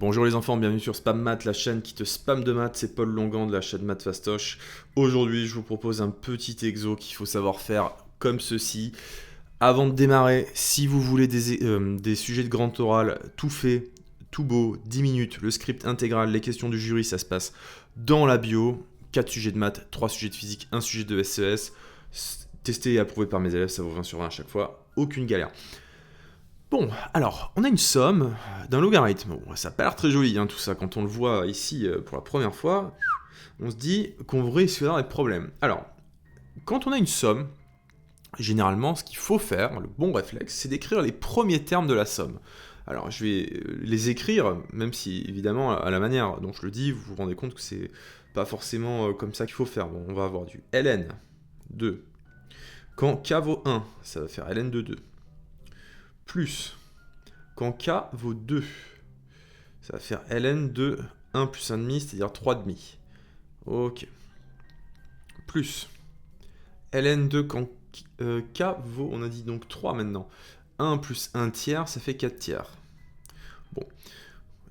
Bonjour les enfants, bienvenue sur Spam Math, la chaîne qui te spamme de maths, c'est Paul Longan de la chaîne Math Fastoche. Aujourd'hui, je vous propose un petit exo qu'il faut savoir faire comme ceci. Avant de démarrer, si vous voulez des sujets de grand oral tout fait, tout beau, 10 minutes, le script intégral, les questions du jury, ça se passe dans la bio. 4 sujets de maths, 3 sujets de physique, 1 sujet de SES. Testé et approuvé par mes élèves, ça vaut 20 sur 20 à chaque fois, aucune galère. Bon, alors, on a une somme d'un logarithme. Bon, ça n'a pas l'air très joli, tout ça. Quand on le voit ici pour la première fois, on se dit qu'on risque d'avoir des problèmes. Alors, quand on a une somme, généralement, ce qu'il faut faire, le bon réflexe, c'est d'écrire les premiers termes de la somme. Alors, je vais les écrire, même si, évidemment, à la manière dont je le dis, vous vous rendez compte que c'est pas forcément comme ça qu'il faut faire. Bon, on va avoir du ln 2. Quand k vaut 1, ça va faire ln de 2. Plus, quand k vaut 2, ça va faire ln de 1 plus 1,5, c'est-à-dire 3,5. Ok. Plus, ln de quand k vaut, on a dit donc 3 maintenant. 1 plus 1 tiers, ça fait 4 tiers. Bon,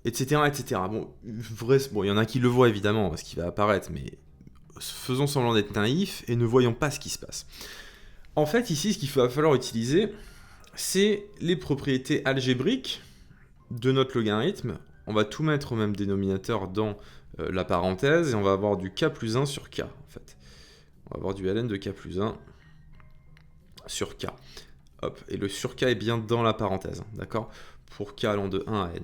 etc. etc. Bon, il y en a qui le voient évidemment, parce qu'il va apparaître, mais faisons semblant d'être naïfs et ne voyons pas ce qui se passe. En fait, ici, ce qu'il va falloir utiliser, c'est les propriétés algébriques de notre logarithme. On va tout mettre au même dénominateur dans la parenthèse et on va avoir du k plus 1 sur k en fait. On va avoir du ln de k plus 1 sur k. Hop, et le sur k est bien dans la parenthèse, d'accord? Pour k allant de 1 à n.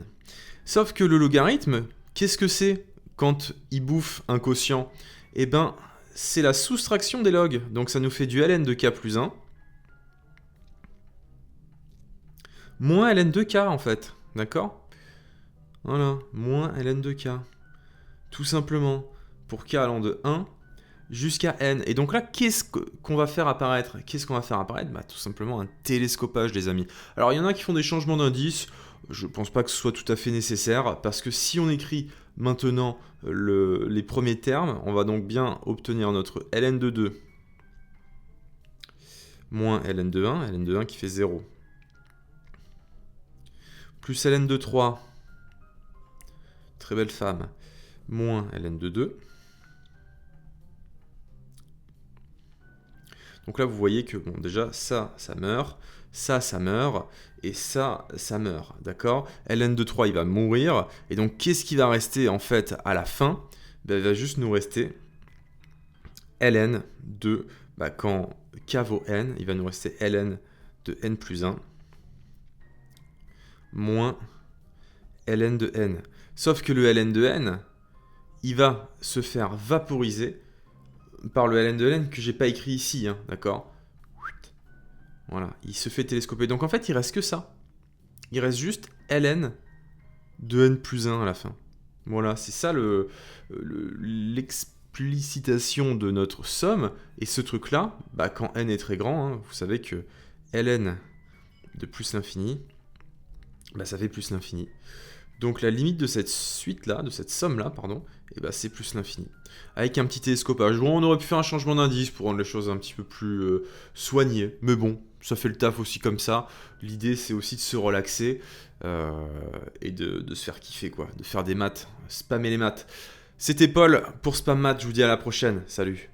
Sauf que le logarithme, qu'est-ce que c'est quand il bouffe un quotient? Eh ben, c'est la soustraction des logs. Donc ça nous fait du ln de k plus 1 moins ln de k en fait, d'accord? Voilà, moins ln de k. Tout simplement, pour k allant de 1 jusqu'à n. Et donc là, qu'est-ce qu'on va faire apparaître? Qu'est-ce qu'on va faire apparaître? Tout simplement un télescopage, les amis. Alors, il y en a qui font des changements d'indices. Je ne pense pas que ce soit tout à fait nécessaire, parce que si on écrit maintenant les premiers termes, on va donc bien obtenir notre ln de 2 moins ln de 1 qui fait 0. Plus ln de 3, très belle femme, moins ln de 2. Donc là, vous voyez que, bon, déjà, ça meurt, ça meurt, et ça meurt, d'accord? ln de 3, il va mourir, et donc, qu'est-ce qui va rester, en fait, à la fin? Il va juste nous rester ln de, quand k vaut n, il va nous rester ln de n plus 1, moins ln de n. Sauf que le ln de n, il va se faire vaporiser par le ln de n que j'ai pas écrit ici, d'accord? Voilà, il se fait télescoper. Donc en fait, il reste que ça. Il reste juste ln de n plus 1 à la fin. Voilà, c'est ça l'explicitation de notre somme. Et ce truc-là, quand n est très grand, vous savez que ln de plus l'infini, ça fait plus l'infini. Donc la limite de cette suite-là, de cette somme-là, pardon, c'est plus l'infini. Avec un petit télescopage. Bon, on aurait pu faire un changement d'indice pour rendre les choses un petit peu plus soignées. Mais bon, ça fait le taf aussi comme ça. L'idée, c'est aussi de se relaxer et de se faire kiffer, quoi. De faire des maths, spammer les maths. C'était Paul pour Spam Math, je vous dis à la prochaine. Salut.